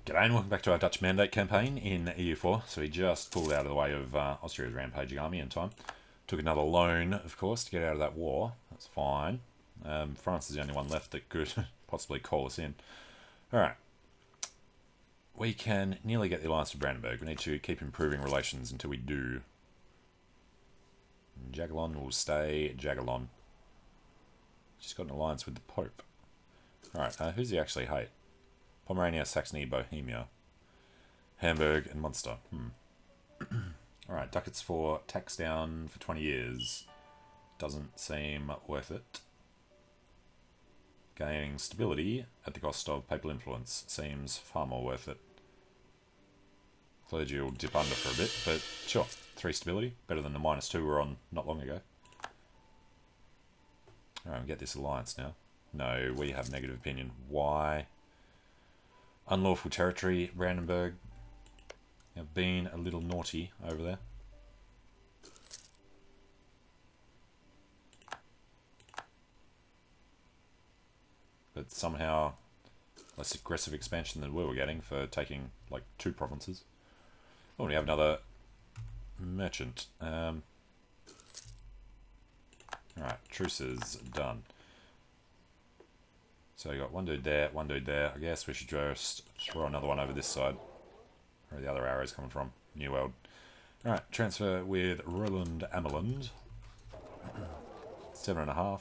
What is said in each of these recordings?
G'day and welcome back to our Dutch Mandate campaign in EU4. So we just pulled out of the way of Austria's rampaging army in time. Took another loan, of course, to get out of that war. That's fine. France is the only one left that could possibly call us in. Alright. We can nearly get the alliance to Brandenburg. We need to keep improving relations until we do. Jagiellon will stay Jagiellon. She's got an alliance with the Pope. Alright, who's he actually hate? Pomerania, Saxony, Bohemia, Hamburg, and Munster. Alright, ducats for tax down for 20 years. Doesn't seem worth it. Gaining stability at the cost of papal influence seems far more worth it. Clergy will dip under for a bit, but sure. 3 stability, better than the -2 we were on not long ago. Alright, we get this alliance now. No, we have negative opinion. Why? Unlawful territory, Brandenburg. Have been a little naughty over there. But somehow less aggressive expansion than we were getting for taking like 2 provinces. Oh, we have another merchant. Alright, truce is done. So you got one dude there, one dude there. I guess we should just throw another one over this side. Where are the other arrows coming from? New World. Alright, transfer with Roland Ameland. 7.5.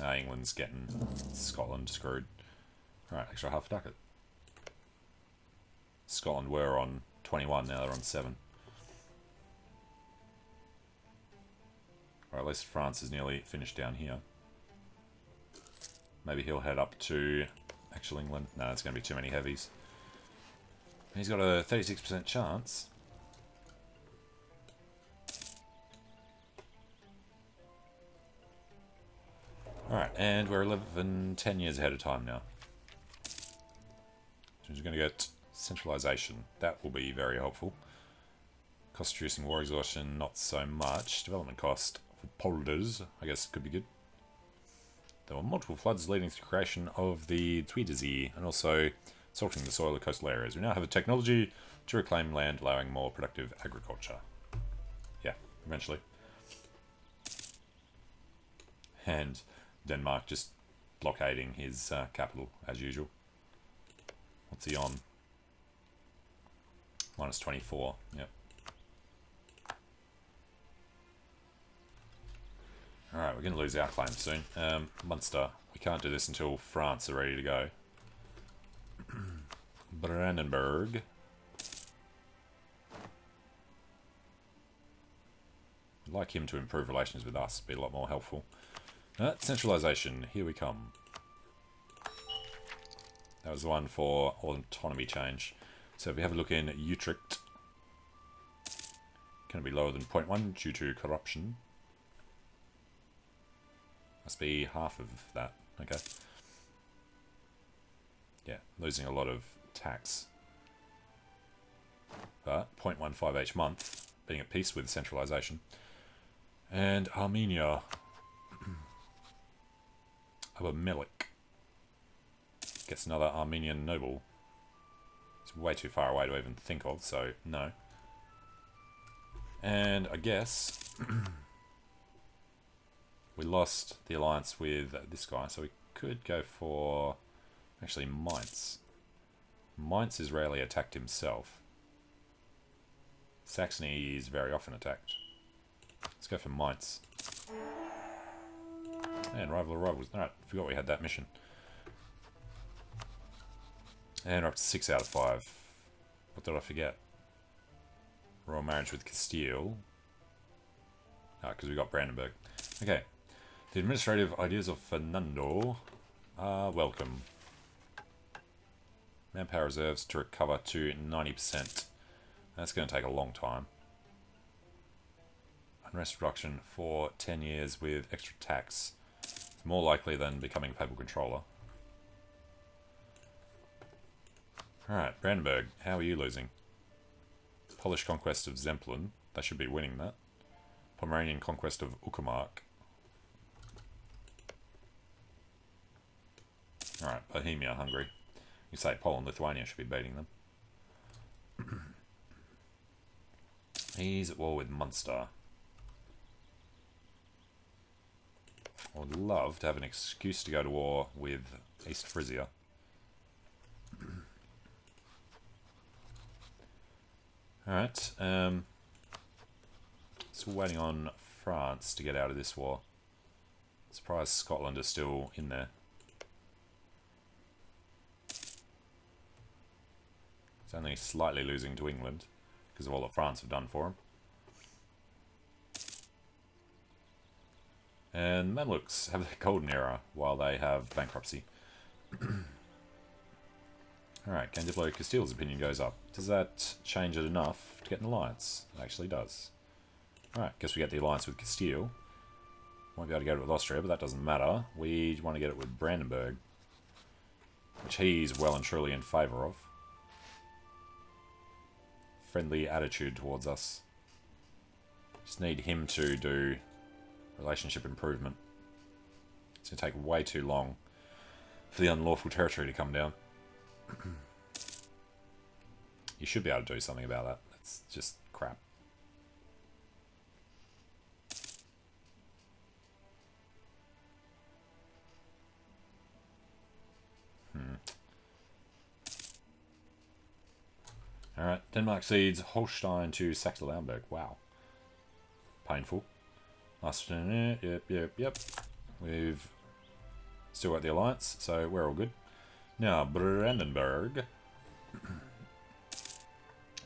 England's getting Scotland screwed. Alright, extra half a ducat. Scotland were on 21, now they're on 7. Or at least France is nearly finished down here. Maybe he'll head up to actual England. No, it's going to be too many heavies. He's got a 36% chance. Alright, and we're 10 years ahead of time now. So we're going to get centralisation. That will be very helpful. Cost reducing war exhaustion, not so much. Development cost for polders, I guess, could be good. There were multiple floods leading to the creation of the Zuiderzee and also salting the soil of coastal areas. We now have a technology to reclaim land, allowing more productive agriculture. Yeah, eventually. And Denmark just blockading his capital, as usual. What's he on? -24, yep. Alright, we're going to lose our claim soon. Munster. We can't do this until France are ready to go. Brandenburg. I'd like him to improve relations with us, be a lot more helpful. Centralisation. Here we come. That was the one for autonomy change. So if we have a look in Utrecht, can it be lower than 0.1 due to corruption? Must be half of that. Okay. Yeah, losing a lot of tax. But 0.15 each month, being at peace with centralisation. And Armenia. Abba Melik gets another Armenian noble. It's way too far away to even think of, so no. And I guess we lost the alliance with this guy, so we could go for actually Mainz. Mainz is rarely attacked himself. Saxony is very often attacked. Let's go for Mainz. And rival of rivals. Alright, forgot we had that mission. And we're up to 6 out of 5. What did I forget? Royal marriage with Castile. Because we got Brandenburg. Okay. The administrative ideas of Fernando are welcome. Manpower reserves to recover to 90%. That's going to take a long time. Unrest reduction for 10 years with extra tax. It's more likely than becoming papal controller. Alright, Brandenburg, how are you losing? Polish conquest of Zemplin. They should be winning that. Pomeranian conquest of Uckermark. Alright, Bohemia, Hungary. You say Poland, Lithuania should be beating them. He's at war with Munster. I would love to have an excuse to go to war with East Frisia. Alright, still waiting on France to get out of this war. Surprised Scotland is still in there. It's only slightly losing to England because of all that France have done for them. And Mamluks have their golden era while they have bankruptcy. Alright, Candiplo Castile's opinion goes up. Does that change it enough to get an alliance? It actually does. Alright, guess we get the alliance with Castile. Won't be able to get it with Austria, but that doesn't matter. We want to get it with Brandenburg, which he's well and truly in favour of. Friendly attitude towards us. Just need him to do relationship improvement. It's going to take way too long for the unlawful territory to come down. You should be able to do something about that. That's just crap. Alright, Denmark cedes Holstein to Saxe-Lauenburg. Wow. Painful. Yep. We've still got the alliance, so we're all good. Now, Brandenburg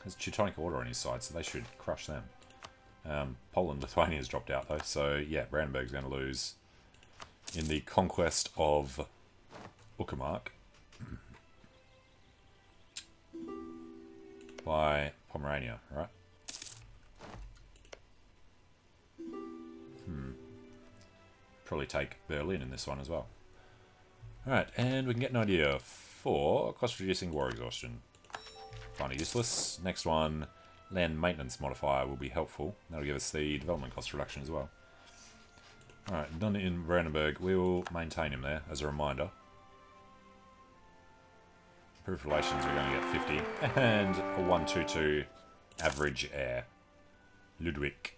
has Teutonic Order on his side, so they should crush them. Poland, Lithuania has dropped out, though, so yeah, Brandenburg's going to lose in the conquest of Uckermark by Pomerania, right? Probably take Berlin in this one as well. Alright, and we can get an idea for cost reducing war exhaustion. Kind of useless. Next one, land maintenance modifier will be helpful. That'll give us the development cost reduction as well. Alright, done in Brandenburg. We will maintain him there as a reminder. Improved relations, we're going to get 50. And a 122 average heir. Ludwig.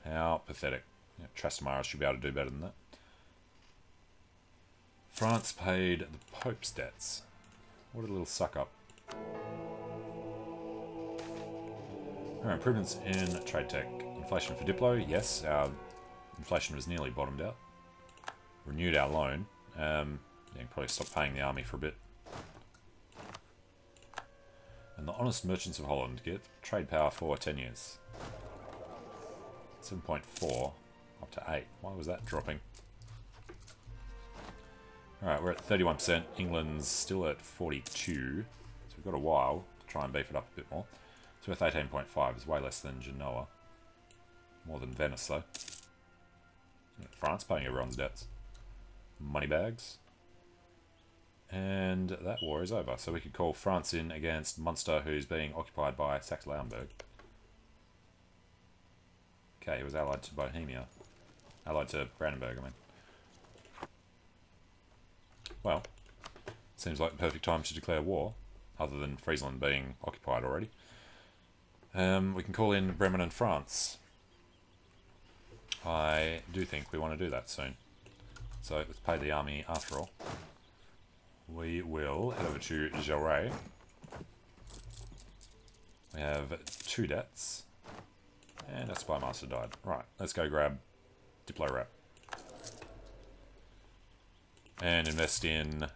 How pathetic. Yeah, Trastamara should be able to do better than that. France paid the Pope's debts. What a little suck up. Alright, improvements in trade tech. Inflation for Diplo, yes, our inflation was nearly bottomed out. Renewed our loan. Yeah, probably stop paying the army for a bit. And the honest merchants of Holland get trade power for 10 years. 7.4 up to 8. Why was that dropping? Alright, we're at 31%. England's still at 42. So we've got a while to try and beef it up a bit more. So we're at 18.5. It's way less than Genoa. More than Venice, though. France paying everyone's debts. Money bags. And that war is over. So we could call France in against Munster, who's being occupied by Saxe-Lauenburg. Okay, he was allied to Bohemia. Allied to Brandenburg, I mean. Well, seems like the perfect time to declare war, other than Friesland being occupied already. We can call in Bremen and France. I do think we want to do that soon. So let's pay the army after all. We will head over to Jaurès. We have 2 debts. And our spy master died. Right, let's go grab Diplo Rep. And invest in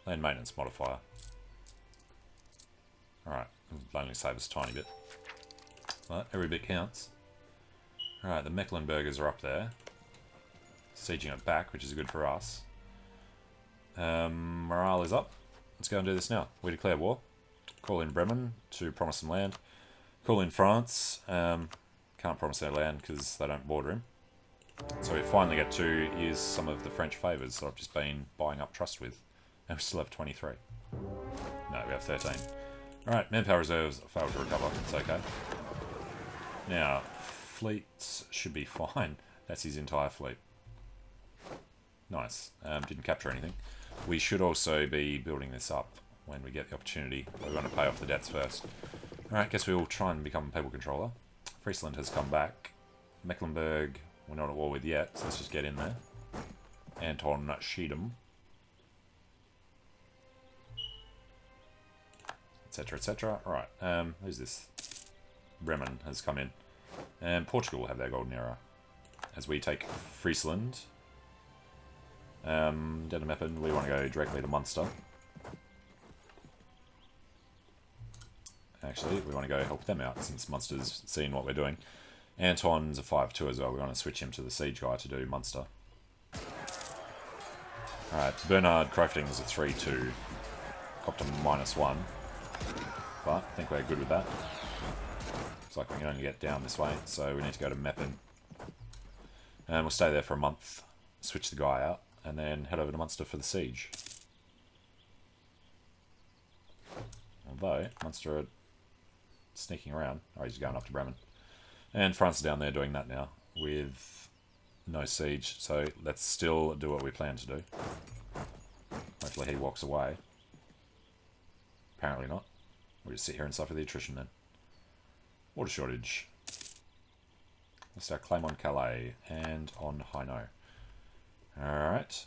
land maintenance modifier. Alright, it'll only save us a tiny bit. But every bit counts. Alright, the Mecklenburgers are up there. Sieging it back, which is good for us. Morale is up. Let's go and do this now. We declare war. Call in Bremen to promise some land. Call in France. Can't promise their land because they don't border him. So we finally get to use some of the French favours that I've just been buying up trust with. And we still have 23. No, we have 13. Alright, manpower reserves failed to recover. It's okay. Now, fleets should be fine. That's his entire fleet. Nice. Didn't capture anything. We should also be building this up when we get the opportunity. We want to pay off the debts first. Alright, guess we will try and become papal controller. Friesland has come back. Mecklenburg, we're not at war with yet, so let's just get in there. Anton Schiedam. Etc, etc. Alright, who's this? Bremen has come in. And Portugal have their golden era. As we take Friesland. Denemeppen, we want to go directly to Munster. Actually, we want to go help them out since Munster's seen what we're doing. Anton's a 5-2 as well. We want to switch him to the siege guy to do Munster. Alright, Bernhard Krofting is a 3-2. Cop to -1. But I think we're good with that. Looks like we can only get down this way, so we need to go to Meppen. And we'll stay there for a month, switch the guy out, and then head over to Munster for the siege. Although, Munster are sneaking around. Oh, he's going up to Bremen. And France is down there doing that now, with no siege. So let's still do what we plan to do. Hopefully he walks away. Apparently not. We'll just sit here and suffer the attrition then. Water shortage. Let's start claim on Calais and on Hainaut. Alright.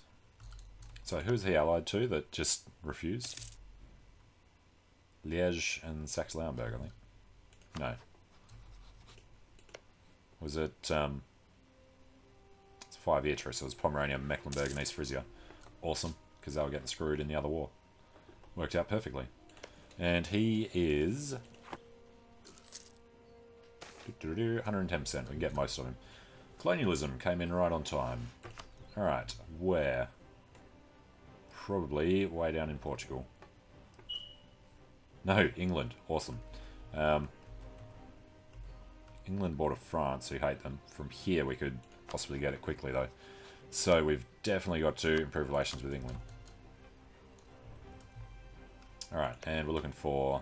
So who's he allied to that just refused? Liège and Saxe-Lauenburg, I think. No. Was it, it's a 5-year truce, so it was Pomerania, Mecklenburg and East Frisia. Awesome, because they were getting screwed in the other war. Worked out perfectly. And he is 110%. We can get most of him. Colonialism came in right on time. Alright, where? Probably way down in Portugal. No, England. Awesome. England border France, who hate them. From here we could possibly get it quickly though. So we've definitely got to improve relations with England. Alright, and we're looking for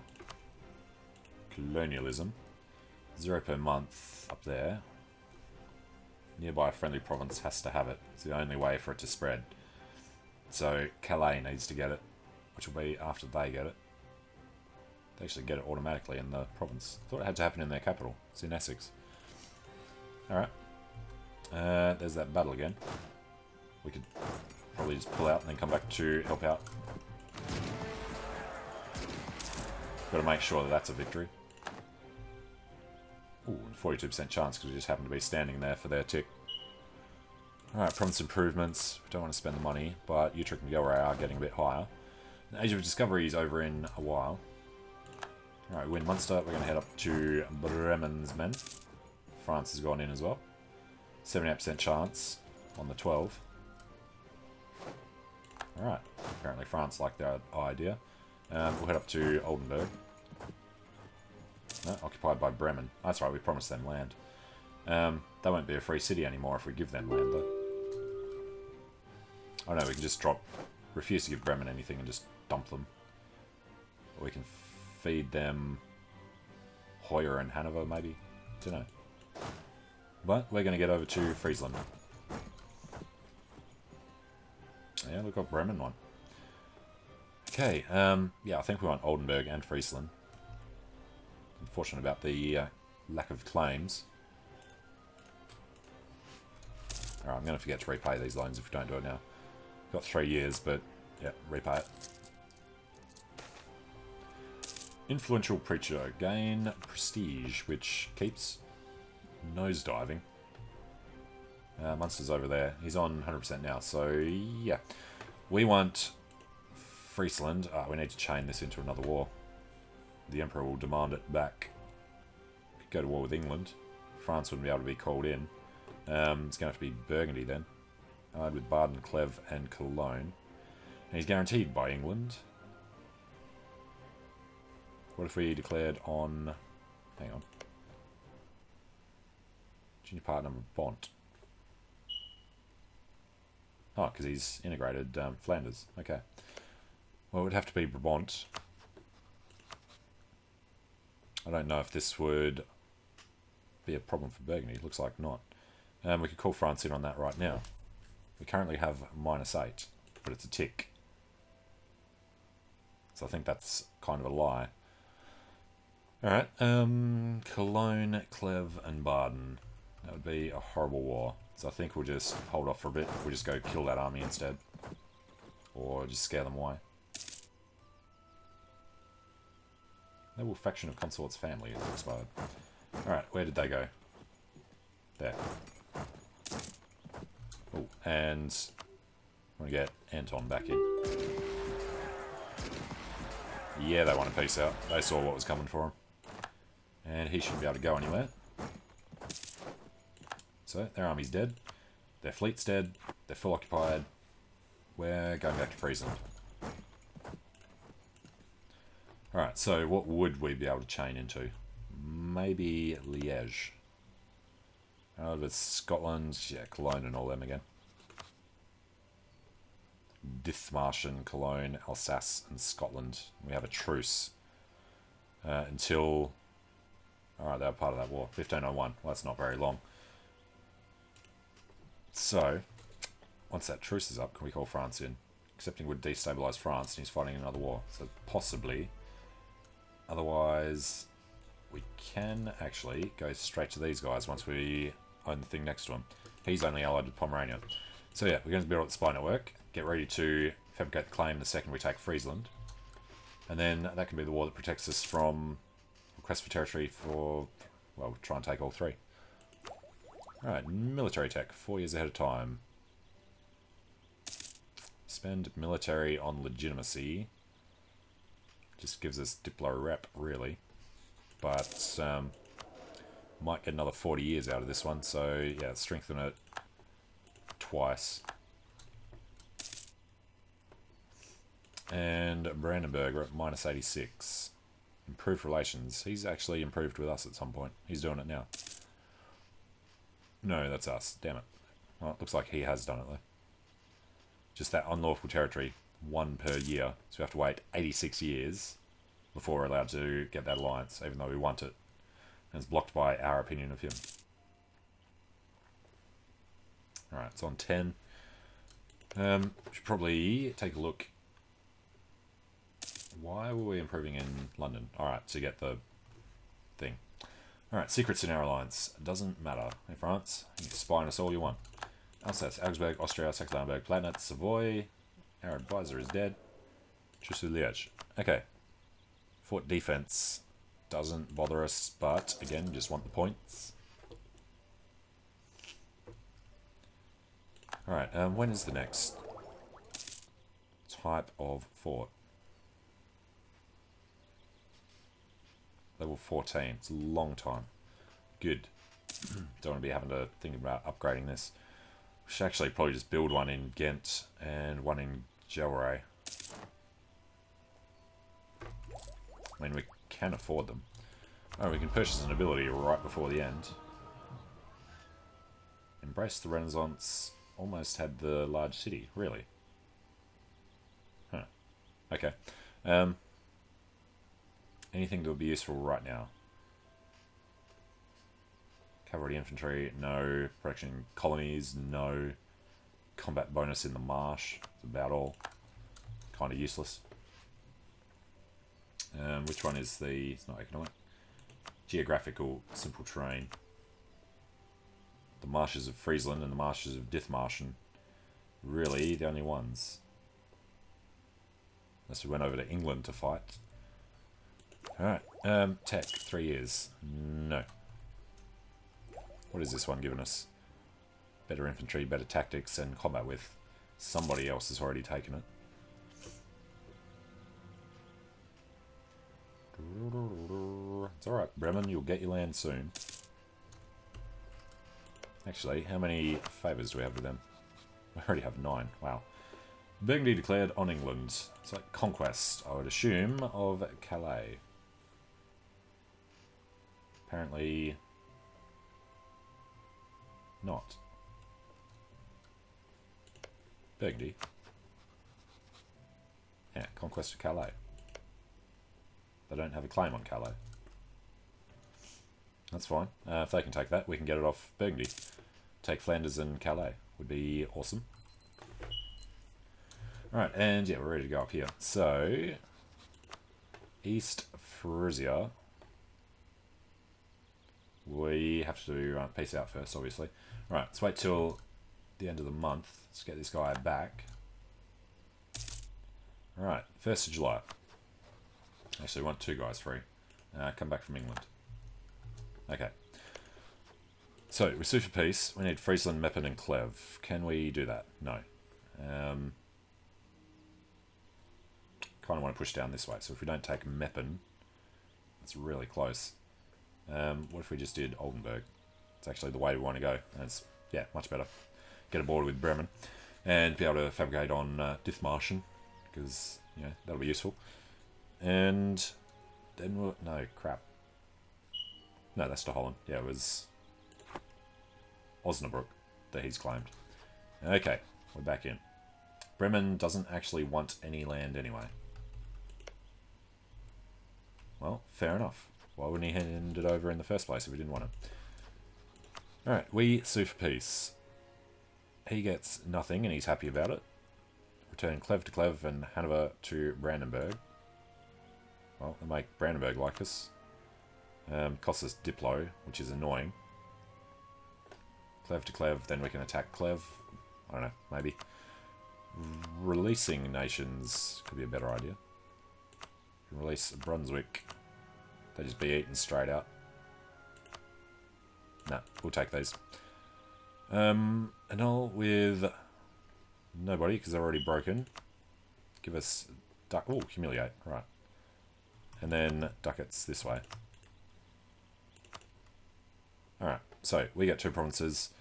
colonialism. 0 per month up there. Nearby a friendly province has to have it. It's the only way for it to spread. So Calais needs to get it, which will be after they get it. They actually get it automatically in the province. Thought it had to happen in their capital. It's in Essex. Alright. There's that battle again. We could probably just pull out and then come back to help out. Got to make sure that that's a victory. Ooh, 42% chance because we just happen to be standing there for their tick. Alright, province improvements. We don't want to spend the money, but Utrecht and Miguel are getting a bit higher. And Age of Discovery is over in a while. Alright, we win Munster. We're going to head up to Bremen's men. France has gone in as well. 78% chance on the 12. Alright, apparently France liked their idea. We'll head up to Oldenburg. No, occupied by Bremen. That's right, we promised them land. They won't be a free city anymore if we give them land, though. Oh no, we can just refuse to give Bremen anything and just dump them. Or we can feed them Hoyer and Hanover, maybe? Don't know. But we're going to get over to Friesland. Yeah, we've got Bremen one. Okay, yeah, I think we want Oldenburg and Friesland. Unfortunate about the lack of claims. Alright, I'm going to forget to repay these loans if we don't do it now. Got 3 years, but yeah, repay it. Influential preacher. Gain prestige, which keeps nosediving. Munster's over there. He's on 100% now, so yeah. We want Friesland. We need to chain this into another war. The Emperor will demand it back. Could go to war with England. France wouldn't be able to be called in. It's going to have to be Burgundy then. Allied with Baden, Clèves and Cologne. And he's guaranteed by England. What if we declared on... Hang on. Junior part number Bont. Oh, because he's integrated Flanders. Okay. Well, it would have to be Brabant. I don't know if this would be a problem for Burgundy. Looks like not. We could call France in on that right now. We currently have -8, but it's a tick. So I think that's kind of a lie. Alright, Cologne, Cleve, and Baden. That would be a horrible war. So I think we'll just hold off for a bit. We'll just go kill that army instead. Or just scare them away. Noble faction of Consort's family is expired. Alright, where did they go? There. Oh, and I'm going to get Anton back in. Yeah, they want a peace out. They saw what was coming for him. And he shouldn't be able to go anywhere. So, their army's dead. Their fleet's dead. They're full occupied. We're going back to Friesland. Alright, so what would we be able to chain into? Maybe Liège. With Scotland, yeah, Cologne and all them again. Dithmarschen, Cologne, Alsace and Scotland. We have a truce. Until... Alright, they were part of that war. 1501. Well, that's not very long. So, once that truce is up, can we call France in? Accepting would destabilise France, and he's fighting another war. So, possibly. Otherwise, we can actually go straight to these guys once we own the thing next to him. He's only allied with Pomerania. So yeah, we're going to build up the spy network. Get ready to fabricate the claim the second we take Friesland. And then that can be the war that protects us from requests for territory for... Well, we'll try and take all three. Alright, military tech. 4 years ahead of time. Spend military on legitimacy. Just gives us Diplo rep, really. But, might get another 40 years out of this one, so, yeah, strengthen it twice. And Brandenburg, we're at -86. Improved relations. He's actually improved with us at some point. He's doing it now. No, that's us. Damn it. Well, it looks like he has done it, though. Just that unlawful territory. 1 per year. So we have to wait 86 years before we're allowed to get that alliance, even though we want it. And it's blocked by our opinion of him. Alright, it's on 10. We should probably take a look. Why were we improving in London? Alright, to get the thing. Alright, secrets in our alliance. Doesn't matter. Hey, France, you can spy on us all you want. Alsace, Augsburg, Austria, Saxe-Lauenburg, Platnitz, Savoy. Our advisor is dead. Truce with Liège. Okay. Fort defense doesn't bother us, but again, just want the points. Alright, when is the next type of fort? Level 14. It's a long time. Good. Don't want to be having to think about upgrading this. We should actually probably just build one in Ghent and one in Gelre. I mean, we can afford them. Oh, we can purchase an ability right before the end. Embrace the Renaissance. Almost had the large city. Really? Huh. Okay. Anything that would be useful right now? Cavalry infantry, no. Protection colonies, no. Combat bonus in the marsh. That's about all. Kind of useless. Which one is the... It's not economic. Geographical, simple terrain. The marshes of Friesland and the marshes of Dithmarschen. Really, the only ones. Unless we went over to England to fight. Alright, tech, 3 years. No. What is this one giving us? Better infantry, better tactics, and combat with. Somebody else has already taken it. It's alright, Bremen, you'll get your land soon. Actually, how many favours do we have with them? We already have 9. Wow. Burgundy declared on England. It's like conquest, I would assume, of Calais. Apparently... not. Burgundy. Yeah, conquest of Calais. They don't have a claim on Calais. That's fine. If they can take that, we can get it off Burgundy. Take Flanders and Calais. Would be awesome. Right, and yeah, we're ready to go up here. So, East Frisia. We have to peace out first, obviously. Right, let's wait till the end of the month. Let's get this guy back. Alright, 1st of July. Actually, we want 2 guys free. Come back from England. Okay. So, we sue for peace. We need Friesland, Meppen, and Clev. Can we do that? No. Kind of want to push down this way. So if we don't take Meppen, it's really close. What if we just did Oldenburg? It's actually the way we want to go. And it's, yeah, much better. Get a border with Bremen. And be able to fabricate on Dithmarschen. Because, you know, that'll be useful. And then we'll... No, crap. No, that's to Holland. Yeah, it was Osnabrück that he's claimed. Okay, we're back in. Bremen doesn't actually want any land anyway. Well, fair enough. Why wouldn't he hand it over in the first place if we didn't want it? Alright, we sue for peace. He gets nothing and he's happy about it. Return Clev to Clev and Hanover to Brandenburg. Well, they make Brandenburg like us. Costs us Diplo, which is annoying. Clev to Clev, then we can attack Clev. I don't know, maybe. Releasing nations could be a better idea. Release Brunswick. They just be eaten straight out. Nah, we'll take these. Annul with nobody, because they're already broken. Give us... Oh, humiliate, right. And then ducats this way. Alright, so we get 2 provinces.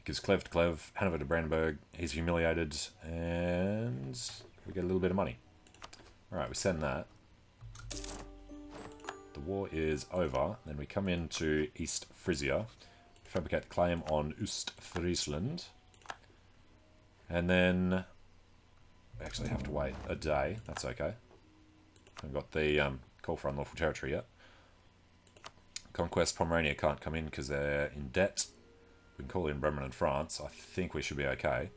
Gives Clev to Clev, Hanover to Brandenburg. He's humiliated, and we get a little bit of money. Alright, we send that. The war is over. Then we come into East Frisia. Fabricate claim on Ostfriesland. And then we actually have to wait a day. That's okay. We've got the call for unlawful territory yet. Conquest Pomerania can't come in because they're in debt. We can call in Bremen and France. I think we should be okay.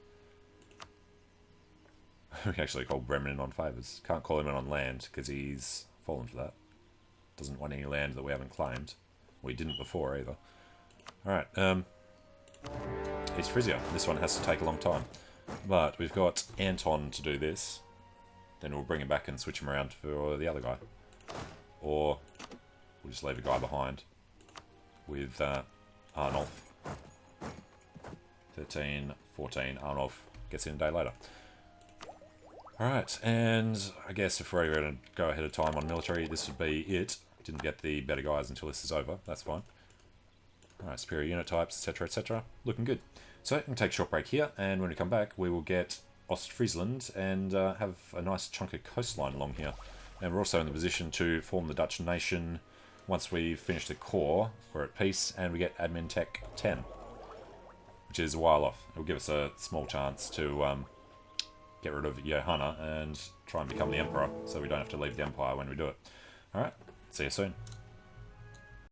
We can actually call Bremen in on favours. Can't call him in on land because he's fallen for that. Doesn't want any land that we haven't claimed. We didn't before either. Alright, East Frisia. This one has to take a long time. But we've got Anton to do this. Then we'll bring him back and switch him around for the other guy. Or we'll just leave a guy behind with Arnulf. 13, 14, Arnulf gets in a day later. Alright, and I guess if we're going to go ahead of time on military, this would be it. Didn't get the better guys until this is over, that's fine. Alright, superior unit types, etc, etc. Looking good. So, we can take a short break here, and when we come back, we will get Ostfriesland and have a nice chunk of coastline along here. And we're also in the position to form the Dutch nation once we finish the core. We're at peace, and we get Admin Tech 10, which is a while off. It will give us a small chance to get rid of Johanna and try and become the Emperor, so we don't have to leave the Empire when we do it. Alright, see you soon.